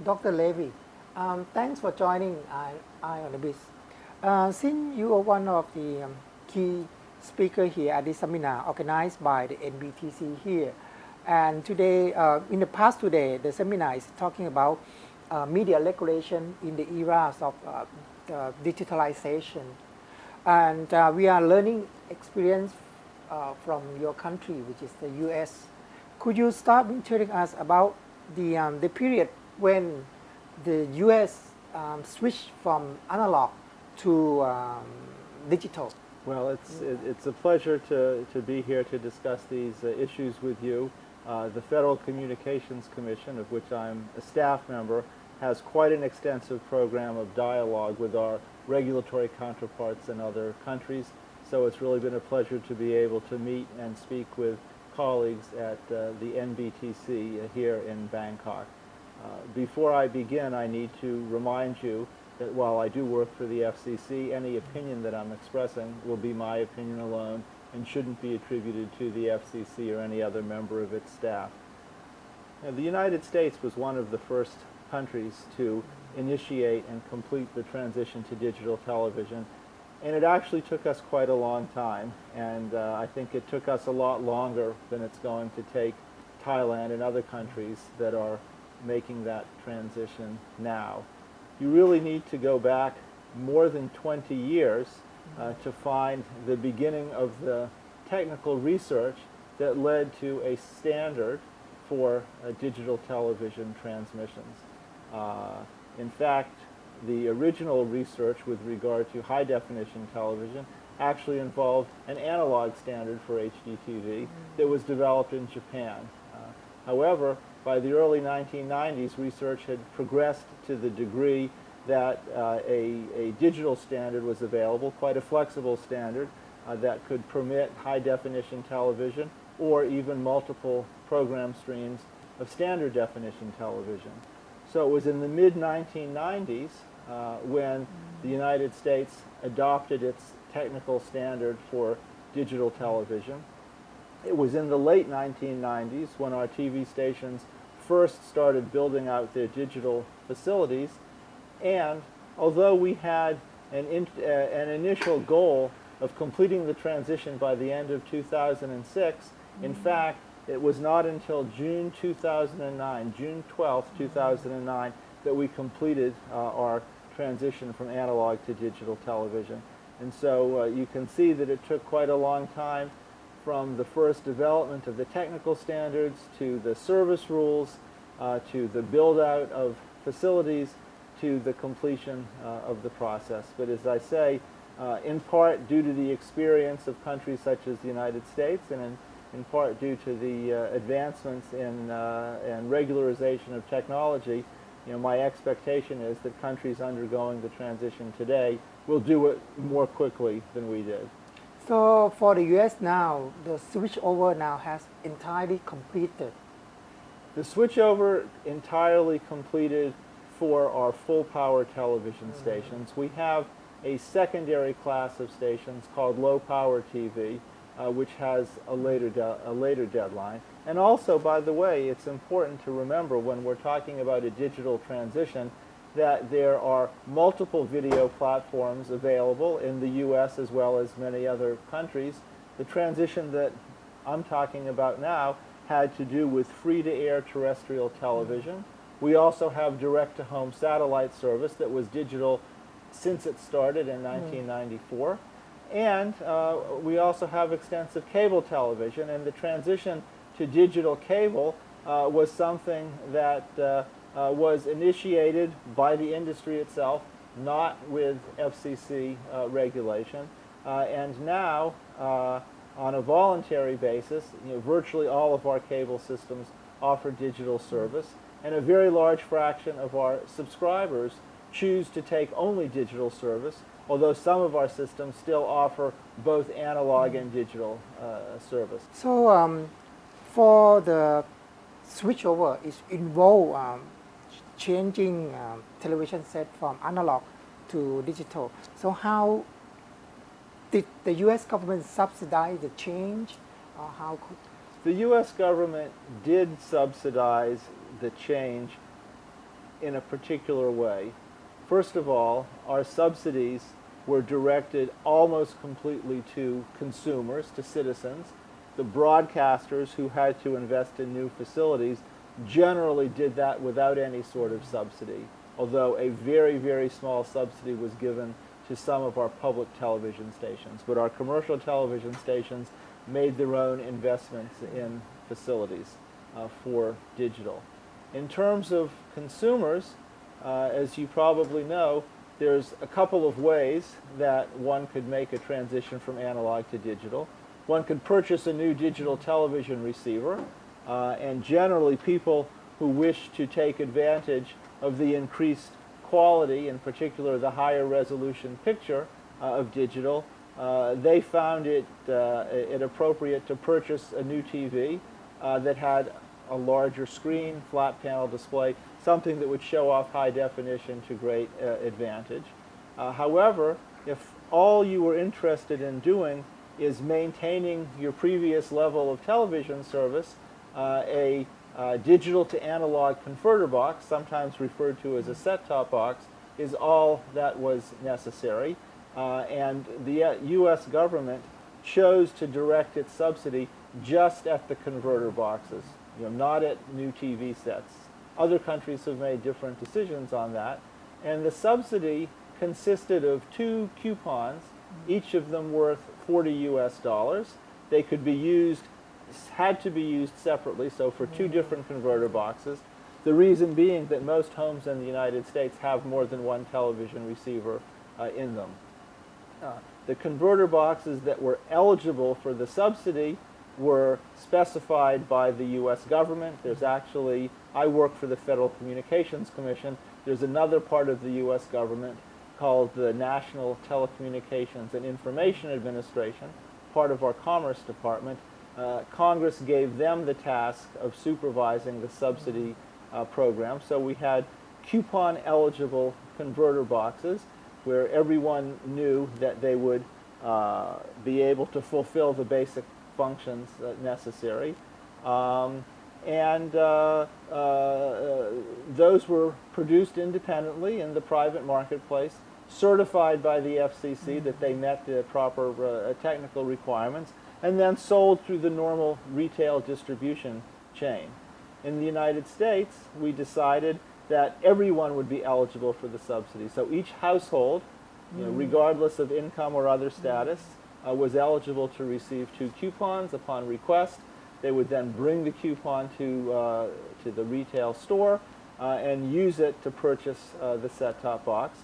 Dr. Levy, thanks for joining Eye on the Biz. Since you are one of the key speakers here at this seminar organized by the NBTC here, and today, in the past today, the seminar is talking about media regulation in the eras of digitalization. And we are learning experience from your country, which is the US. Could you start with telling us about the period when the US switched from analog to digital? Well, it's a pleasure to be here to discuss these issues with you. The Federal Communications Commission, of which I'm a staff member, has quite an extensive program of dialogue with our regulatory counterparts in other countries. So it's really been a pleasure to be able to meet and speak with colleagues at the NBTC here in Bangkok. Before I begin, I need to remind you that while I do work for the FCC, any opinion that I'm expressing will be my opinion alone and shouldn't be attributed to the FCC or any other member of its staff. Now, the United States was one of the first countries to initiate and complete the transition to digital television, and it actually took us quite a long time, and I think it took us a lot longer than it's going to take Thailand and other countries that are making that transition now. You really need to go back more than 20 years to find the beginning of the technical research that led to a standard for digital television transmissions. In fact, the original research with regard to high-definition television actually involved an analog standard for HDTV that was developed in Japan. However, by the early 1990s, research had progressed to the degree that a digital standard was available, quite a flexible standard that could permit high-definition television or even multiple program streams of standard definition television. So it was in the mid-1990s when the United States adopted its technical standard for digital television. It was in the late 1990s when our TV stations first started building out their digital facilities, and although we had an initial goal of completing the transition by the end of 2006, in fact, it was not until June 2009, June 12th, 2009, that we completed our transition from analog to digital television. And so you can see that it took quite a long time from the first development of the technical standards to the service rules to the build-out of facilities to the completion of the process. But as I say, in part due to the experience of countries such as the United States and in part due to the advancements in and regularization of technology, my expectation is that countries undergoing the transition today will do it more quickly than we did. So for the US now, the switchover now has entirely completed. The switchover entirely completed for our full power television stations. We have a secondary class of stations called low power TV, which has a later deadline. And also, by the way, it's important to remember when we're talking about a digital transition that there are multiple video platforms available in the US as well as many other countries. The transition that I'm talking about now had to do with free-to-air terrestrial television. We also have direct-to-home satellite service that was digital since it started in 1994. And we also have extensive cable television, and the transition to digital cable was something that was initiated by the industry itself, not with FCC regulation. And now, on a voluntary basis, virtually all of our cable systems offer digital service, and a very large fraction of our subscribers choose to take only digital service, although some of our systems still offer both analog and digital service. So for the switchover, it involves changing television set from analog to digital. So how did the U.S. government subsidize the change, or how could? The U.S. government did subsidize the change in a particular way. First of all, our subsidies were directed almost completely to consumers, to citizens. The broadcasters who had to invest in new facilities generally did that without any sort of subsidy, although a very, very small subsidy was given to some of our public television stations. But our commercial television stations made their own investments in facilities for digital. In terms of consumers, as you probably know, there's a couple of ways that one could make a transition from analog to digital. One could purchase a new digital television receiver, and generally people who wish to take advantage of the increased quality, in particular the higher resolution picture of digital, they found it appropriate to purchase a new TV that had a larger screen, flat panel display, something that would show off high definition to great advantage. However, if all you were interested in doing is maintaining your previous level of television service, a digital to analog converter box, sometimes referred to as a set-top box, is all that was necessary. And the U.S. government chose to direct its subsidy just at the converter boxes, not at new TV sets. Other countries have made different decisions on that. And the subsidy consisted of 2 coupons, each of them worth $40 US. They could be used, had to be used separately, so for 2 different converter boxes. The reason being that most homes in the United States have more than one television receiver in them. The converter boxes that were eligible for the subsidy were specified by the U.S. government. There's actually, I work for the Federal Communications Commission. There's another part of the U.S. government called the National Telecommunications and Information Administration, part of our Commerce Department. Congress gave them the task of supervising the subsidy program. So we had coupon-eligible converter boxes where everyone knew that they would be able to fulfill the basic functions necessary. Those were produced independently in the private marketplace, certified by the FCC that they met the proper technical requirements, and then sold through the normal retail distribution chain. In the United States, we decided that everyone would be eligible for the subsidy. So each household, regardless of income or other status, was eligible to receive 2 coupons upon request. They would then bring the coupon to the retail store and use it to purchase the set-top box.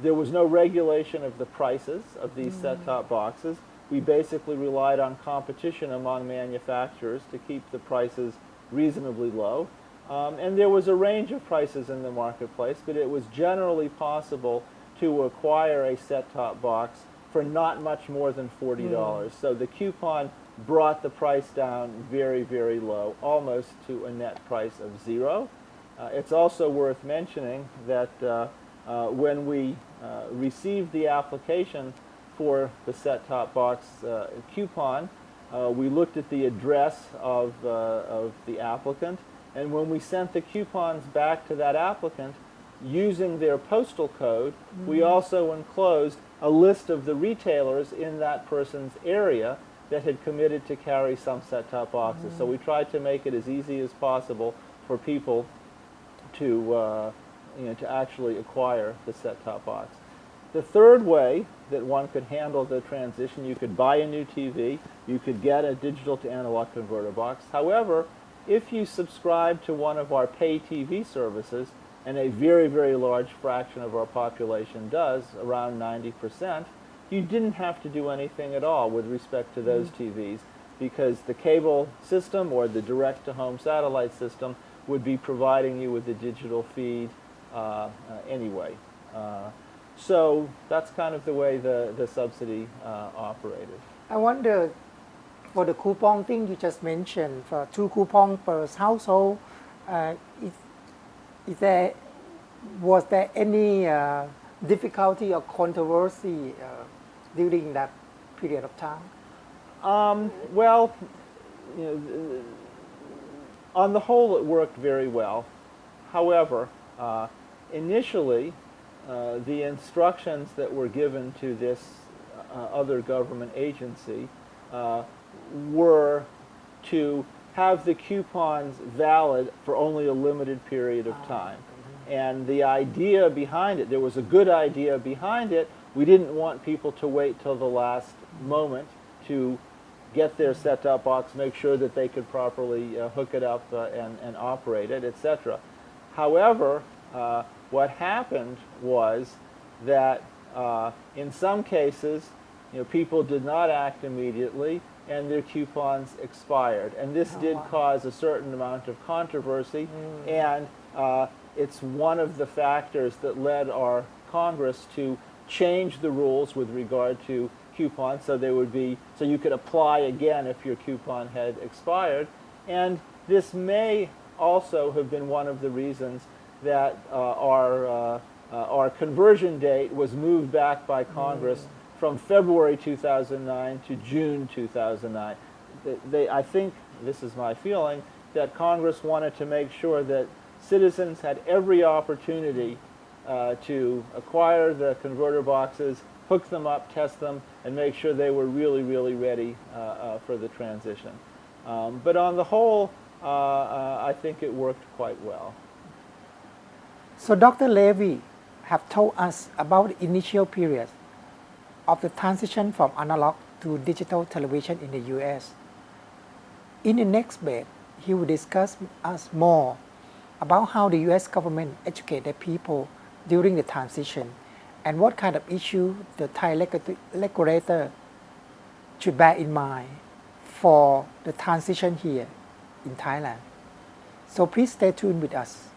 There was no regulation of the prices of these set-top boxes. We basically relied on competition among manufacturers to keep the prices reasonably low. And there was a range of prices in the marketplace, but it was generally possible to acquire a set-top box for not much more than $40. So the coupon brought the price down very, very low, almost to a net price of 0. It's also worth mentioning that when we received the application for the set-top box coupon, we looked at the address of the applicant, and when we sent the coupons back to that applicant, using their postal code, we also enclosed a list of the retailers in that person's area that had committed to carry some set-top boxes. So we tried to make it as easy as possible for people to actually acquire the set-top box. The third way that one could handle the transition, you could buy a new TV, you could get a digital to analog converter box. However, if you subscribe to one of our pay TV services, and a very, very large fraction of our population does, around 90%, you didn't have to do anything at all with respect to those TVs, because the cable system or the direct-to-home satellite system would be providing you with the digital feed anyway. So that's kind of the way the subsidy operated. I wonder, for the coupon thing you just mentioned, for 2 coupons per household, was there any difficulty or controversy during that period of time? Well, on the whole, it worked very well. However, Initially, the instructions that were given to this other government agency were to have the coupons valid for only a limited period of time. And the idea behind it, there was a good idea behind it. We didn't want people to wait till the last moment to get their set-top box, make sure that they could properly hook it up and operate it, etc. However, what happened was that in some cases, people did not act immediately, and their coupons expired. And this did cause a certain amount of controversy, and it's one of the factors that led our Congress to change the rules with regard to coupons, so you could apply again if your coupon had expired. And this may also have been one of the reasons that our conversion date was moved back by Congress from February 2009 to June 2009. I think, this is my feeling, that Congress wanted to make sure that citizens had every opportunity to acquire the converter boxes, hook them up, test them, and make sure they were really, really ready for the transition. But on the whole, I think it worked quite well. So Dr. Levy have told us about the initial period of the transition from analog to digital television in the U.S. In the next bit, he will discuss us more about how the U.S. government educated their people during the transition and what kind of issue the Thai regulator should bear in mind for the transition here in Thailand. So please stay tuned with us.